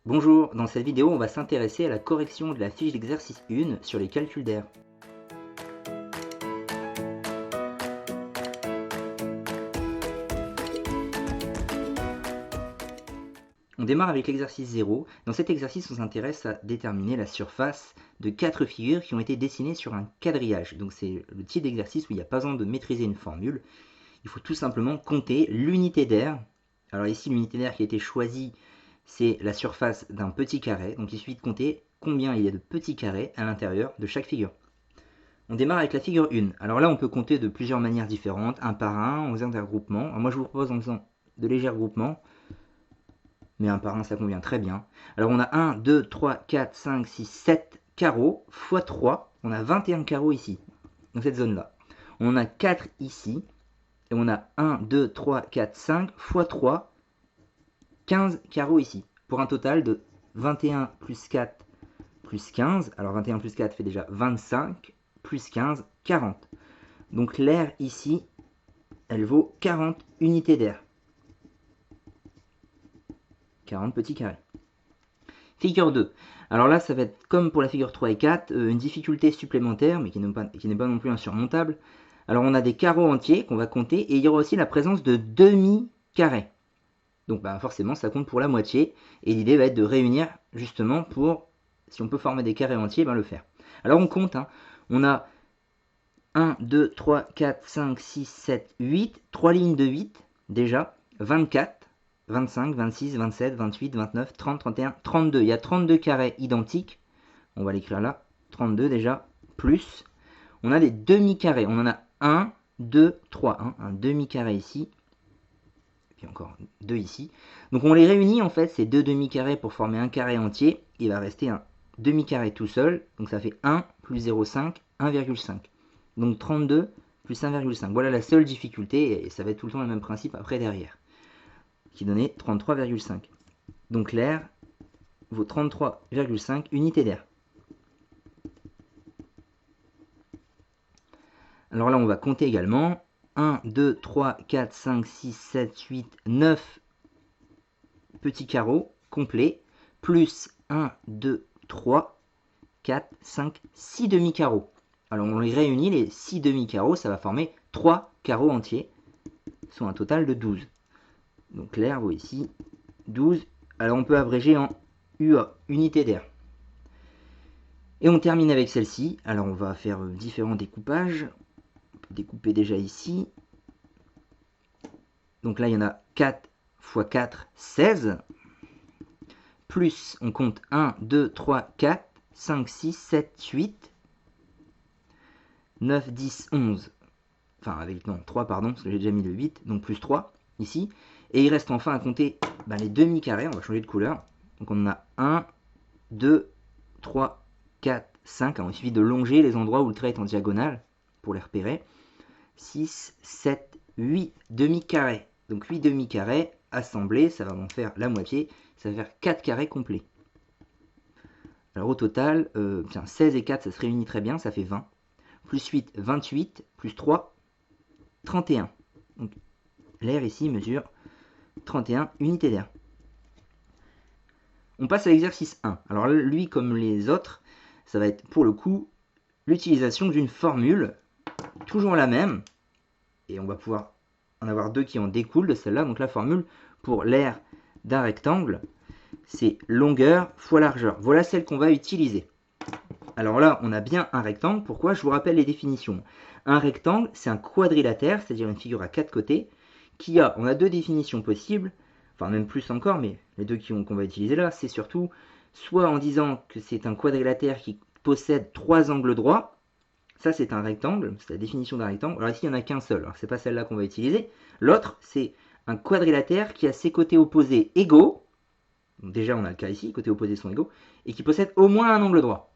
Bonjour, dans cette vidéo on va s'intéresser à la correction de la fiche d'exercice 1 sur les calculs d'air. On démarre avec l'exercice 0. Dans cet exercice on s'intéresse à déterminer la surface de 4 figures qui ont été dessinées sur un quadrillage. Donc c'est le type d'exercice où il n'y a pas besoin de maîtriser une formule. Il faut tout simplement compter l'unité d'air. Alors ici l'unité d'air qui a été choisie, c'est la surface d'un petit carré. Donc il suffit de compter combien il y a de petits carrés à l'intérieur de chaque figure. On démarre avec la figure 1. Alors là, on peut compter de plusieurs manières différentes, un par un, en faisant des regroupements. Alors moi, je vous propose en faisant de légers regroupements, mais un par un, ça convient très bien. Alors on a 1, 2, 3, 4, 5, 6, 7 carreaux, fois 3. On a 21 carreaux ici, dans cette zone-là. On a 4 ici, et on a 1, 2, 3, 4, 5, fois 3, 15 carreaux ici, pour un total de 21 plus 4 plus 15. Alors 21 plus 4 fait déjà 25, plus 15, 40. Donc l'air ici, elle vaut 40 unités d'air. 40 petits carrés. Figure 2. Alors là, ça va être comme pour la figure 3 et 4, une difficulté supplémentaire, mais qui n'est pas non plus insurmontable. Alors on a des carreaux entiers qu'on va compter, et il y aura aussi la présence de demi-carrés. Donc forcément, ça compte pour la moitié, et l'idée va être de réunir justement pour, si on peut former des carrés entiers, le faire. Alors on compte, on a 1, 2, 3, 4, 5, 6, 7, 8, 3 lignes de 8, déjà, 24, 25, 26, 27, 28, 29, 30, 31, 32. Il y a 32 carrés identiques, on va l'écrire là, 32 déjà, plus, on a des demi-carrés, on en a 1, 2, 3, un demi-carré ici, puis encore 2 ici. Donc on les réunit en fait, ces deux demi-carrés pour former un carré entier, il va rester un demi-carré tout seul, donc ça fait 1 plus 0,5, 1,5. Donc 32 plus 1,5. Voilà la seule difficulté, et ça va être tout le temps le même principe après derrière, qui donnait 33,5. Donc l'air vaut 33,5 unités d'air. Alors là, on va compter également 1, 2, 3, 4, 5, 6, 7, 8, 9 petits carreaux complets, plus 1, 2, 3, 4, 5, 6 demi-carreaux. Alors on les réunit, les 6 demi-carreaux, ça va former 3 carreaux entiers, soit un total de 12. Donc l'air vaut ici 12. Alors on peut abréger en UA, unité d'air. Et on termine avec celle-ci. Alors on va faire différents découpages. On peut découper déjà ici. Donc là il y en a 4 x 4, 16. Plus on compte 1, 2, 3, 4, 5, 6, 7, 8. 9, 10, 11. Enfin avec, non, 3 pardon, parce que j'ai déjà mis le 8. Donc plus 3 ici. Et il reste enfin à compter les demi-carrés. On va changer de couleur. Donc on en a 1, 2, 3, 4, 5. Alors, il suffit de longer les endroits où le trait est en diagonale pour les repérer. 6, 7, 8 demi-carrés. Donc 8 demi-carrés assemblés, ça va m'en faire la moitié. Ça va faire 4 carrés complets. Alors au total, 16 et 4, ça se réunit très bien, ça fait 20. Plus 8, 28. Plus 3, 31. Donc l'air ici mesure 31 unités d'air. On passe à l'exercice 1. Alors lui, comme les autres, ça va être pour le coup l'utilisation d'une formule, toujours la même, et on va pouvoir en avoir deux qui en découlent de celle-là. Donc la formule pour l'aire d'un rectangle, c'est longueur fois largeur. Voilà celle qu'on va utiliser. Alors là, on a bien un rectangle. Pourquoi? Je vous rappelle les définitions. Un rectangle, c'est un quadrilatère, c'est-à-dire une figure à 4 côtés, on a deux définitions possibles, enfin même plus encore, mais les deux qu'on va utiliser là, c'est surtout soit en disant que c'est un quadrilatère qui possède 3 angles droits. Ça, c'est un rectangle, c'est la définition d'un rectangle. Alors ici, il n'y en a qu'un seul, alors c'est pas celle-là qu'on va utiliser. L'autre, c'est un quadrilatère qui a ses côtés opposés égaux. Donc déjà, on a le cas ici, les côtés opposés sont égaux, et qui possède au moins un angle droit.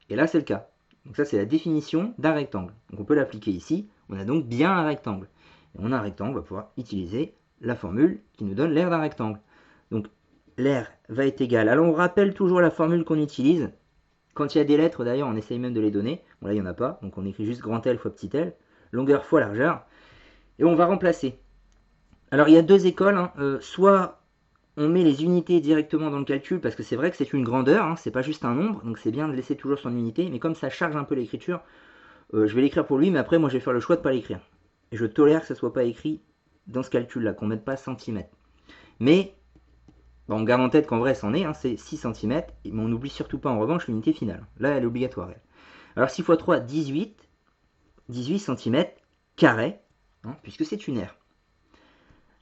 Et là, c'est le cas. Donc ça, c'est la définition d'un rectangle. Donc on peut l'appliquer ici. On a donc bien un rectangle. Et on a un rectangle, on va pouvoir utiliser la formule qui nous donne l'aire d'un rectangle. Donc l'aire va être égal. Alors on rappelle toujours la formule qu'on utilise. Quand il y a des lettres, d'ailleurs, on essaye même de les donner. Bon, là, il n'y en a pas. Donc on écrit juste grand L fois petit l. Longueur fois largeur. Et on va remplacer. Alors il y a deux écoles. Soit on met les unités directement dans le calcul parce que c'est vrai que c'est une grandeur, hein, c'est pas juste un nombre, donc c'est bien de laisser toujours son unité, mais comme ça charge un peu l'écriture, je vais l'écrire pour lui, mais après moi je vais faire le choix de ne pas l'écrire. Et je tolère que ça soit pas écrit dans ce calcul-là, qu'on ne mette pas centimètres. Mais on garde en tête qu'en vrai c'en est, hein, c'est 6 cm, mais on n'oublie surtout pas en revanche l'unité finale. Là elle est obligatoire. Elle. Alors 6 x 3, 18 cm carrés, hein, puisque c'est une aire.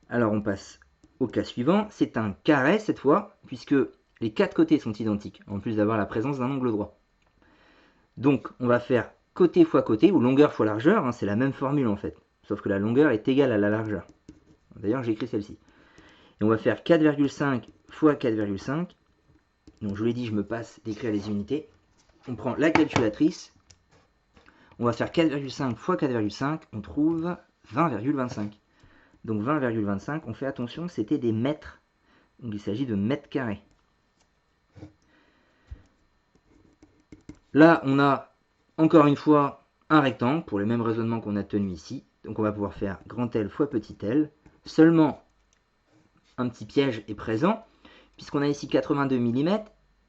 Alors on passe au cas suivant, c'est un carré cette fois, puisque les quatre côtés sont identiques, en plus d'avoir la présence d'un angle droit. Donc on va faire côté fois côté, ou longueur fois largeur, hein, c'est la même formule en fait, sauf que la longueur est égale à la largeur. D'ailleurs j'ai écrit celle-ci. Et on va faire 4,5 fois 4,5. Donc je vous l'ai dit, je me passe d'écrire les unités. On prend la calculatrice, on va faire 4,5 fois 4,5, on trouve 20,25. Donc 20,25, on fait attention, c'était des mètres. Donc il s'agit de mètres carrés. Là, on a encore une fois un rectangle pour les mêmes raisonnements qu'on a tenus ici. Donc on va pouvoir faire grand L fois petit l. Seulement, un petit piège est présent, puisqu'on a ici 82 mm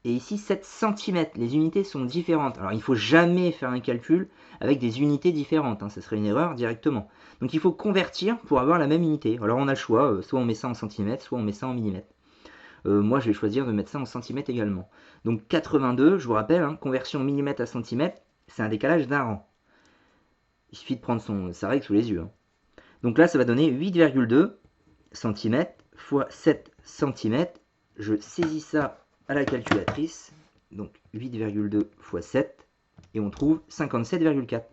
et ici 7 cm. Les unités sont différentes. Alors il ne faut jamais faire un calcul avec des unités différentes, hein, ce serait une erreur directement. Donc il faut convertir pour avoir la même unité. Alors on a le choix, soit on met ça en centimètres, soit on met ça en millimètres. Moi je vais choisir de mettre ça en centimètres également. Donc 82, je vous rappelle, hein, conversion millimètre à centimètre, c'est un décalage d'un rang. Il suffit de prendre sa règle sous les yeux. Hein. Donc là ça va donner 8,2 cm fois 7 cm. Je saisis ça à la calculatrice, donc 8,2 fois 7, et on trouve 57,4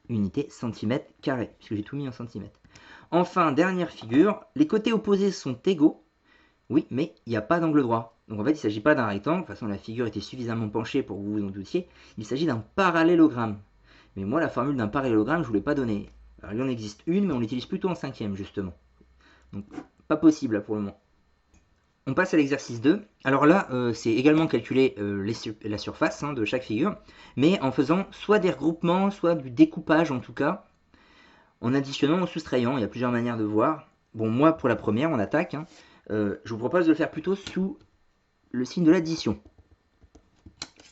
unités centimètres carrés, puisque j'ai tout mis en centimètres. Enfin, dernière figure, les côtés opposés sont égaux, oui, mais il n'y a pas d'angle droit. Donc en fait, il ne s'agit pas d'un rectangle, de toute façon la figure était suffisamment penchée pour que vous vous en doutiez, il s'agit d'un parallélogramme. Mais moi, la formule d'un parallélogramme, je ne vous l'ai pas donnée. Alors il en existe une, mais on l'utilise plutôt en cinquième, justement. Donc pas possible là pour le moment. On passe à l'exercice 2. Alors là, c'est également calculer la surface de chaque figure, mais en faisant soit des regroupements, soit du découpage en tout cas, en additionnant ou soustrayant. Il y a plusieurs manières de voir. Bon, moi, pour la première, on attaque. Je vous propose de le faire plutôt sous le signe de l'addition.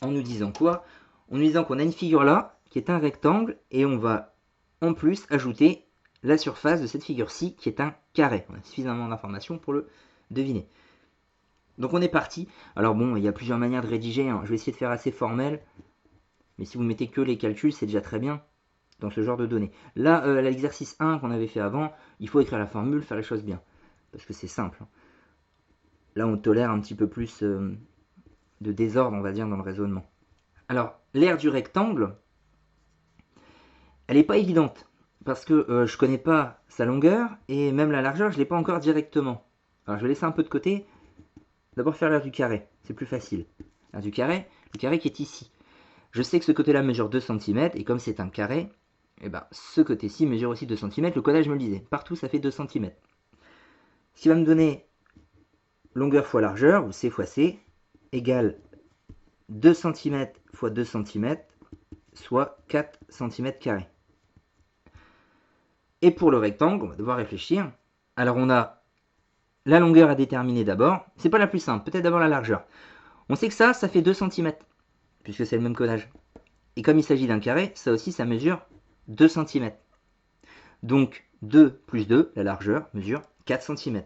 En nous disant quoi? En nous disant qu'on a une figure là, qui est un rectangle, et on va en plus ajouter la surface de cette figure-ci, qui est un carré. On a suffisamment d'informations pour le deviner. Donc on est parti. Alors bon, il y a plusieurs manières de rédiger. Hein. Je vais essayer de faire assez formel. Mais si vous mettez que les calculs, c'est déjà très bien dans ce genre de données. Là, l'exercice 1 qu'on avait fait avant, il faut écrire la formule, faire les choses bien. Parce que c'est simple. Là, on tolère un petit peu plus de désordre, on va dire, dans le raisonnement. Alors, l'aire du rectangle, elle n'est pas évidente. Parce que je ne connais pas sa longueur et même la largeur, je ne l'ai pas encore directement. Alors, je vais laisser un peu de côté. D'abord faire l'aire du carré, c'est plus facile. L'aire du carré, le carré qui est ici. Je sais que ce côté-là mesure 2 cm, et comme c'est un carré, eh ben, ce côté-ci mesure aussi 2 cm. Le codage me le disait. Partout, ça fait 2 cm. Ce qui va me donner longueur fois largeur, ou C fois C, égale 2 cm fois 2 cm, soit 4 cm carrés. Et pour le rectangle, on va devoir réfléchir. Alors on a la longueur à déterminer d'abord. C'est pas la plus simple, peut-être d'abord la largeur. On sait que ça fait 2 cm, puisque c'est le même codage. Et comme il s'agit d'un carré, ça aussi, ça mesure 2 cm. Donc 2 plus 2, la largeur, mesure 4 cm.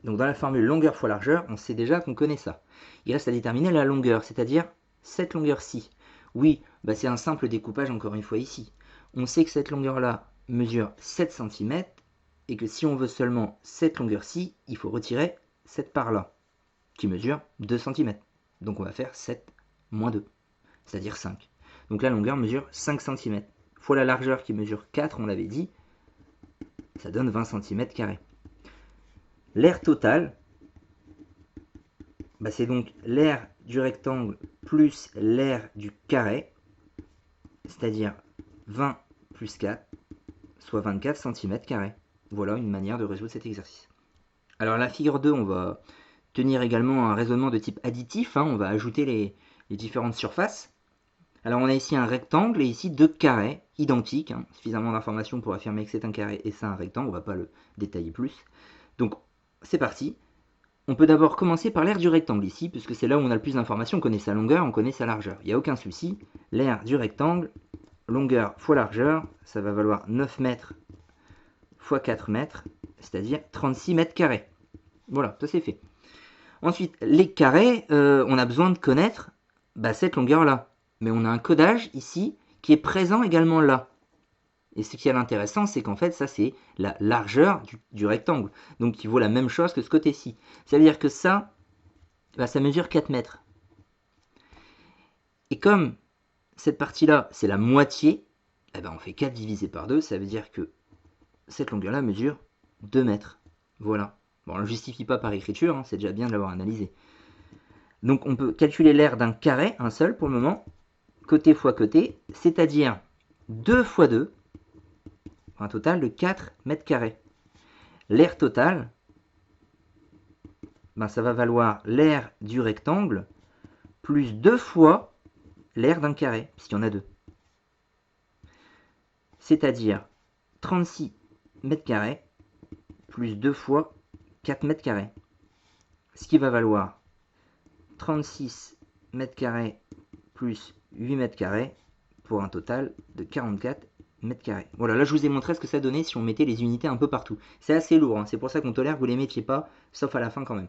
Donc dans la formule longueur fois largeur, on sait déjà qu'on connaît ça. Il reste à déterminer la longueur, c'est-à-dire cette longueur-ci. Oui, bah c'est un simple découpage encore une fois ici. On sait que cette longueur-là mesure 7 cm, et que si on veut seulement cette longueur-ci, il faut retirer cette part-là, qui mesure 2 cm. Donc on va faire 7 moins 2, c'est-à-dire 5. Donc la longueur mesure 5 cm. Fois la largeur qui mesure 4, on l'avait dit, ça donne 20 cm carrés. L'aire totale, bah c'est donc l'aire du rectangle plus l'aire du carré, c'est-à-dire 20 plus 4, soit 24 cm carrés. Voilà une manière de résoudre cet exercice. Alors la figure 2, on va tenir également un raisonnement de type additif, on va ajouter les différentes surfaces. Alors on a ici un rectangle et ici deux carrés identiques, suffisamment d'informations pour affirmer que c'est un carré et ça un rectangle, on ne va pas le détailler plus. Donc c'est parti. On peut d'abord commencer par l'aire du rectangle ici, puisque c'est là où on a le plus d'informations. On connaît sa longueur, on connaît sa largeur. Il n'y a aucun souci. L'aire du rectangle, longueur fois largeur, ça va valoir 9 mètres fois 4 mètres, c'est-à-dire 36 mètres carrés. Voilà, ça c'est fait. Ensuite, les carrés, on a besoin de connaître cette longueur-là. Mais on a un codage ici qui est présent également là. Et ce qui est intéressant, c'est qu'en fait, ça c'est la largeur du rectangle. Donc qui vaut la même chose que ce côté-ci. Ça veut dire que ça, ça mesure 4 mètres. Et comme cette partie-là, c'est la moitié, on fait 4 divisé par 2, ça veut dire que cette longueur-là mesure 2 mètres. Voilà. Bon, on ne le justifie pas par écriture, hein, c'est déjà bien de l'avoir analysé. Donc on peut calculer l'aire d'un carré, un seul pour le moment, côté fois côté, c'est-à-dire 2 fois 2, pour un total de 4 mètres carrés. L'aire totale, ça va valoir l'aire du rectangle plus 2 fois l'aire d'un carré, puisqu'il y en a 2. C'est-à-dire 36 mètres carrés plus 2 fois 4 mètres carrés. Ce qui va valoir 36 mètres carrés plus 8 mètres carrés pour un total de 44 mètres carrés. Voilà, là je vous ai montré ce que ça donnait si on mettait les unités un peu partout. C'est assez lourd, hein, c'est pour ça qu'on tolère que vous ne les mettiez pas, sauf à la fin quand même.